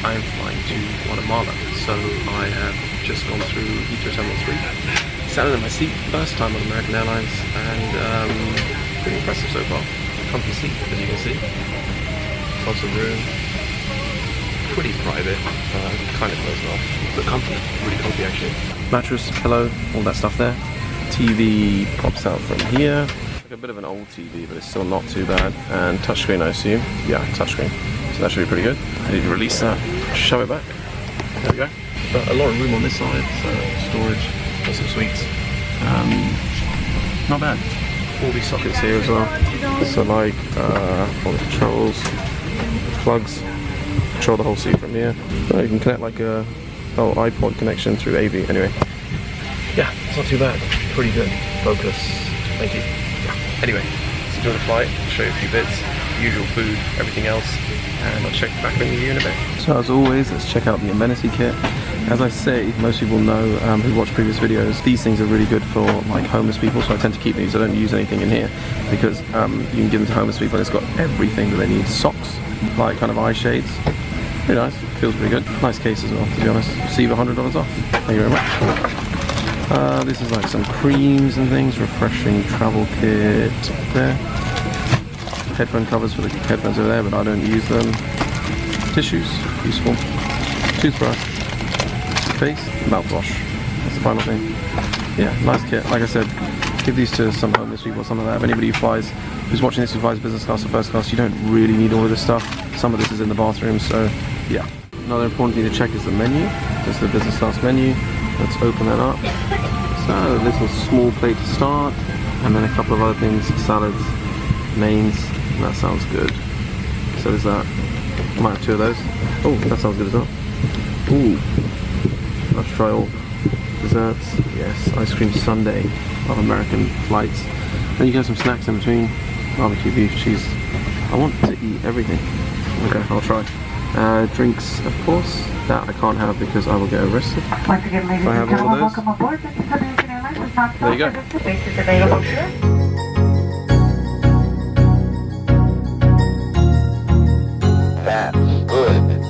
I am flying to Guatemala. So I have just gone through Heathrow Terminal 3, sat in my seat, first time on American Airlines, and pretty impressive so far. Comfy seat, as you can see. Lots of room. Pretty private, kind of closed off, but comfy, really comfy actually. Mattress, pillow, all that stuff there. TV pops out from here. Like a bit of an old TV, but it's still not too bad. And touchscreen, I assume. Yeah, touchscreen. So that should be pretty good. I need to release that, shove it back. There we go. But a lot of room on this side, so storage, got some suites. Not bad. All these sockets here as well. So like all the controls, plugs. Control the whole seat from here. So you can connect like a iPod connection through AV. Anyway, yeah, it's not too bad. Pretty good. Focus. Thank you. Yeah. Anyway, let's do the flight. Show you a few bits. Usual food, everything else, and I'll check back with you in a bit. So as always, let's check out the amenity kit. As I say, most people know who watch previous videos, these things are really good for like homeless people, so I tend to keep these. I don't use anything in here because you can give them to homeless people and it's got everything that they need. Socks, like kind of eye shades. Pretty nice, feels pretty good. Nice case as well, to be honest. Receive $100 off. Thank you very much. This is like some creams and things. Refreshing travel kit there. Headphone covers for the headphones over there, but I don't use them. Tissues, useful. Toothbrush. Face, mouthwash. That's the final thing. Yeah, nice kit. Like I said, give these to some homeless people or something like that. If anybody who's watching this who flies business class or first class, you don't really need all of this stuff. Some of this is in the bathroom, so yeah. Another important thing to check is the menu. There's the business class menu. Let's open that up. So, a little small plate to start, and then a couple of other things, salads, mains. That sounds good. So there's that. I might have two of those. Oh, that sounds good as well. Ooh. Let's try all. Desserts. Yes, ice cream sundae of American flights. Then you get some snacks in between. Barbecue beef, cheese. I want to eat everything. Okay, I'll try. Drinks, of course. That I can't have because I will get arrested. Once again, ladies and gentlemen, welcome aboard. This is American Airlines. It's not there you go. The space is available here. That's good.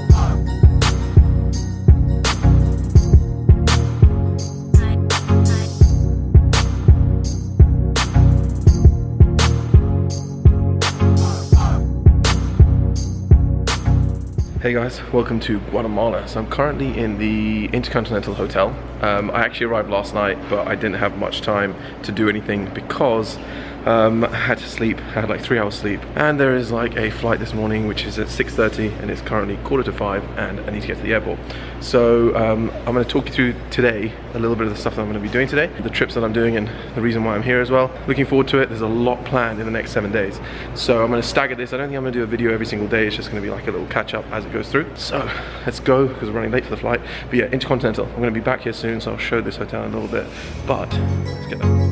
Hey guys, welcome to Guatemala. So I'm currently in the Intercontinental Hotel. I actually arrived last night, but I didn't have much time to do anything because I had to sleep. I had like 3 hours sleep, and there is like a flight this morning which is at 6:30 and it's currently 4:45 and I need to get to the airport. So I'm going to talk you through today a little bit of the stuff that I'm going to be doing today, the trips that I'm doing and the reason why I'm here as well. Looking forward to it. There's a lot planned in the next 7 days, so I'm going to stagger this. I don't think I'm going to do a video every single day. It's just going to be like a little catch up as it goes through. So let's go because we're running late for the flight. But yeah, Intercontinental, I'm going to be back here soon, so I'll show this hotel in a little bit, but let's get there.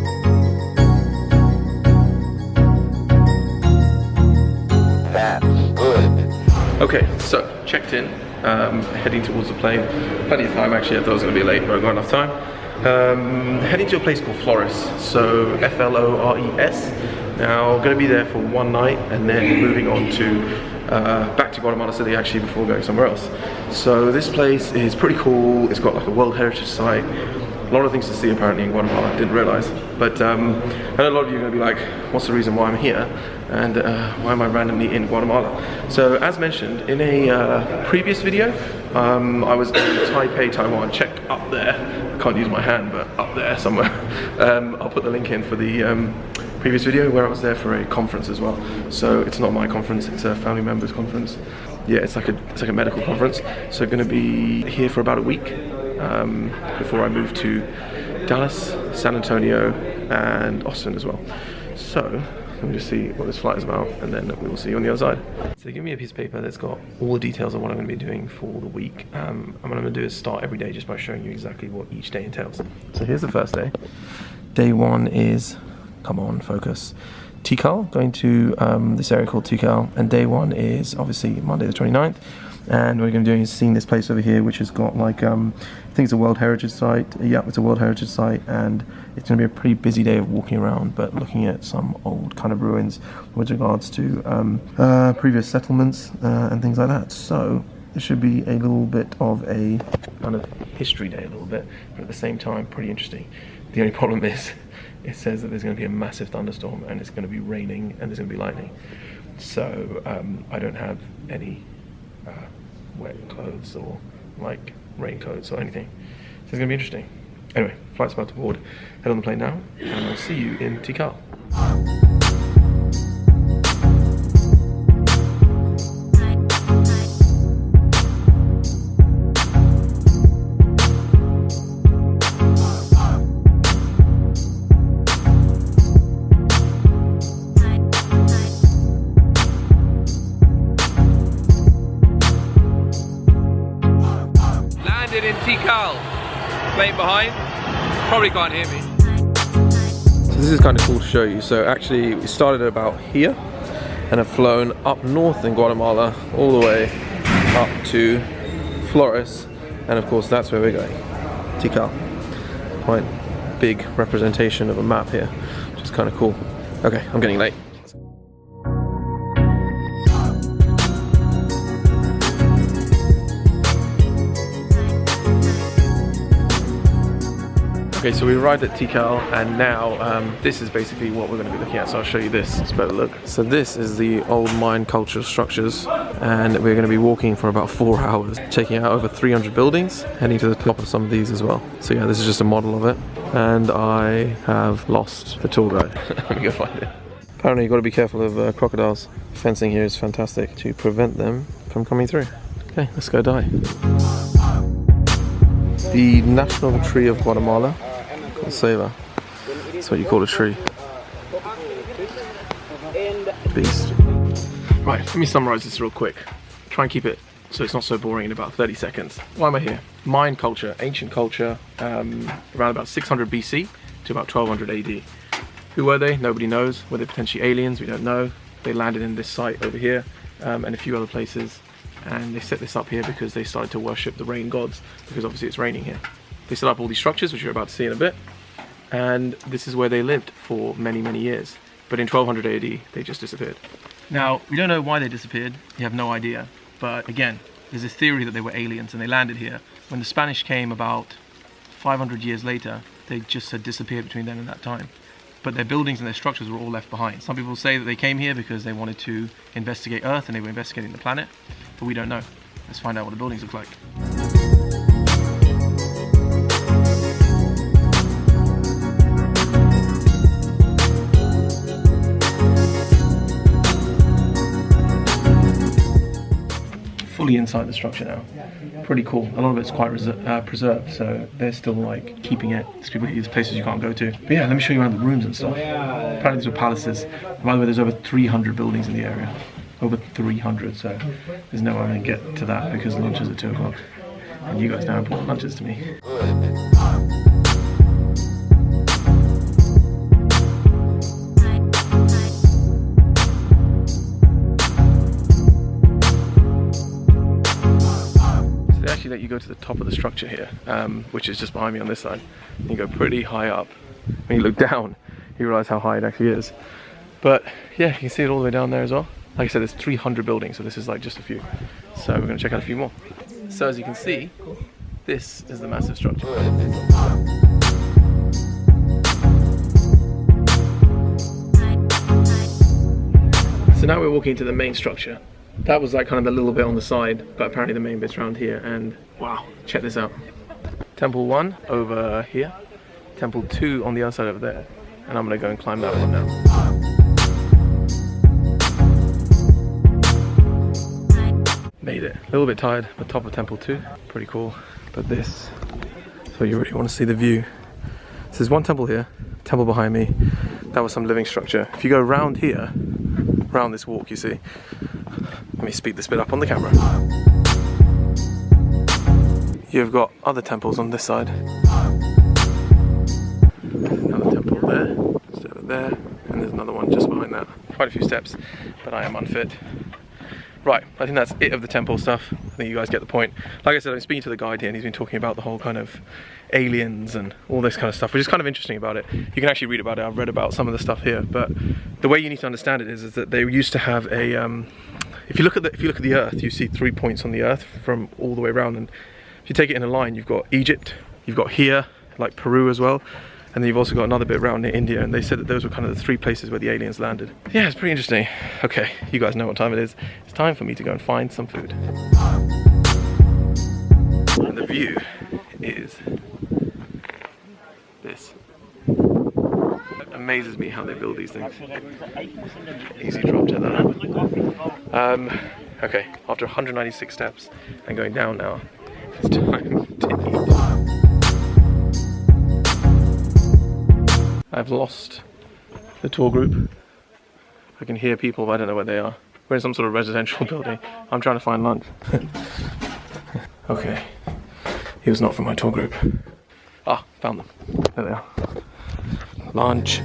That's good. Okay, so checked in, heading towards the plane. Plenty of time actually. I thought I was going to be late, but I got enough time. Heading to a place called Flores, so Flores. Now, going to be there for one night and then moving on to back to Guatemala City actually before going somewhere else. So this place is pretty cool. It's got like a World Heritage Site. A lot of things to see apparently in Guatemala, I didn't realize. But I know a lot of you are going to be like, what's the reason why I'm here? And why am I randomly in Guatemala? So as mentioned in a previous video, I was in Taipei, Taiwan. Check up there. I can't use my hand, but up there somewhere. I'll put the link in for the previous video where I was there for a conference as well. So it's not my conference, it's a family member's conference. Yeah, it's like a medical conference. So I'm going to be here for about a week before I move to Dallas, San Antonio, and Austin as well. So let me just see what this flight is about, and then we will see you on the other side. So they give me a piece of paper that's got all the details of what I'm going to be doing for the week. And what I'm going to do is start every day just by showing you exactly what each day entails. So here's the first day. Day one is, come on, focus, Tikal, going to this area called Tikal, and day one is obviously Monday the 29th. And what we're going to be doing is seeing this place over here, which has got like, I think it's a World Heritage Site. Yeah, it's a World Heritage Site, and it's going to be a pretty busy day of walking around, but looking at some old kind of ruins with regards to previous settlements and things like that. So It should be a little bit of a kind of history day a little bit, but at the same time pretty interesting. The only problem is it says that there's going to be a massive thunderstorm and it's going to be raining and there's going to be lightning. So I don't have any wet clothes or like raincoats or anything. So it's going to be interesting. Anyway, flight's about to board. Head on the plane now and I'll see you in Tikal. In Tikal, plane behind, probably can't hear me. So this is kind of cool to show you. So actually we started about here and have flown up north in Guatemala all the way up to Flores, and of course that's where we're going, Tikal. Quite big representation of a map here, which is kind of cool. Okay, I'm getting late. Okay, so we arrived at Tikal and now this is basically what we're going to be looking at, so I'll show you this. It's a better look. So this is the old Mayan cultural structures and we're going to be walking for about 4 hours, checking out over 300 buildings, heading to the top of some of these as well. So yeah, this is just a model of it and I have lost the tour guide. Let me go find it. Apparently you've got to be careful of crocodiles. Fencing here is fantastic to prevent them from coming through. Okay, let's go die. The national tree of Guatemala, Ceiba. That's what you call a tree. Beast. Right, let me summarize this real quick. Try and keep it so it's not so boring in about 30 seconds. Why am I here? Mayan culture, ancient culture, around about 600 BC to about 1200 AD. Who were they? Nobody knows. Were they potentially aliens? We don't know. They landed in this site over here and a few other places. And they set this up here because they started to worship the rain gods, because obviously it's raining here. They set up all these structures, which you're about to see in a bit, and this is where they lived for many, many years. But in 1200 AD, they just disappeared. Now, we don't know why they disappeared, we have no idea, but again, there's a theory that they were aliens and they landed here. When the Spanish came about 500 years later, they just had disappeared between then and that time. But their buildings and their structures were all left behind. Some people say that they came here because they wanted to investigate Earth and they were investigating the planet, but we don't know. Let's find out what the buildings look like. Fully inside the structure now. Pretty cool. A lot of it's quite preserved, so they're still like keeping it. There's people here, there's places you can't go to. But yeah, let me show you around the rooms and stuff. Apparently these were palaces. By the way, there's over 300 buildings in the area. Over 300, so there's no way I'm going to get to that because lunch is at 2 o'clock. And you guys know how important lunch is to me. Let you go to the top of the structure here, which is just behind me on this side. You go pretty high up. When you look down, you realize how high it actually is. But yeah, you can see it all the way down there as well. Like I said, there's 300 buildings, so this is like just a few. So we're going to check out a few more. So as you can see, this is the massive structure. So now we're walking into the main structure. That was like kind of a little bit on the side, but apparently the main bit's around here, and wow, check this out. Temple 1 over here, Temple 2 on the other side over there, and I'm gonna go and climb that one now. Made it. A little bit tired, but top of Temple 2, pretty cool. But this, so you really want to see the view. So there's one temple here, temple behind me, that was some living structure. If you go around here, around this walk you see, let me speed this bit up on the camera. You've got other temples on this side. Another temple there, just over there, and there's another one just behind that. Quite a few steps, but I am unfit. Right, I think that's it of the temple stuff. I think you guys get the point. Like I said, I'm speaking to the guide here and he's been talking about the whole kind of aliens and all this kind of stuff, which is kind of interesting about it. You can actually read about it. I've read about some of the stuff here, but the way you need to understand it is that they used to have a, if you look at the Earth, you see 3 points on the Earth from all the way around, and if you take it in a line, you've got Egypt, you've got here, like Peru as well, and then you've also got another bit around near India, and they said that those were kind of the 3 places where the aliens landed. Yeah, it's pretty interesting. Okay, you guys know what time it is. It's time for me to go and find some food. And the view is this. It amazes me how they build these things. Easy drop, check that out. Okay, after 196 steps and going down now, it's time to eat. I've lost the tour group. I can hear people, but I don't know where they are. We're in some sort of residential building. I'm trying to find lunch. Okay, he was not from my tour group. Ah, found them. There they are. Lunch.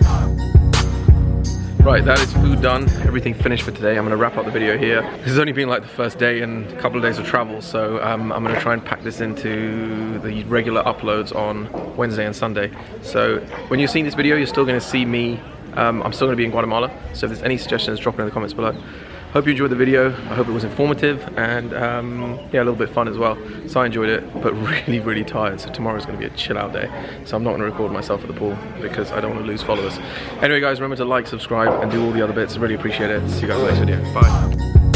Right, that is food done. Everything finished for today. I'm going to wrap up the video here. This has only been like the first day and a couple of days of travel, so I'm going to try and pack this into the regular uploads on Wednesday and Sunday. So when you're seeing this video, you're still going to see me. I'm still going to be in Guatemala, so if there's any suggestions, drop it in the comments below. Hope you enjoyed the video. I hope it was informative and yeah, a little bit fun as well. So I enjoyed it, but really tired. So tomorrow's going to be a chill out day. So I'm not going to record myself at the pool because I don't want to lose followers. Anyway guys, remember to like, subscribe and do all the other bits. I really appreciate it. See you guys in the next video. Bye.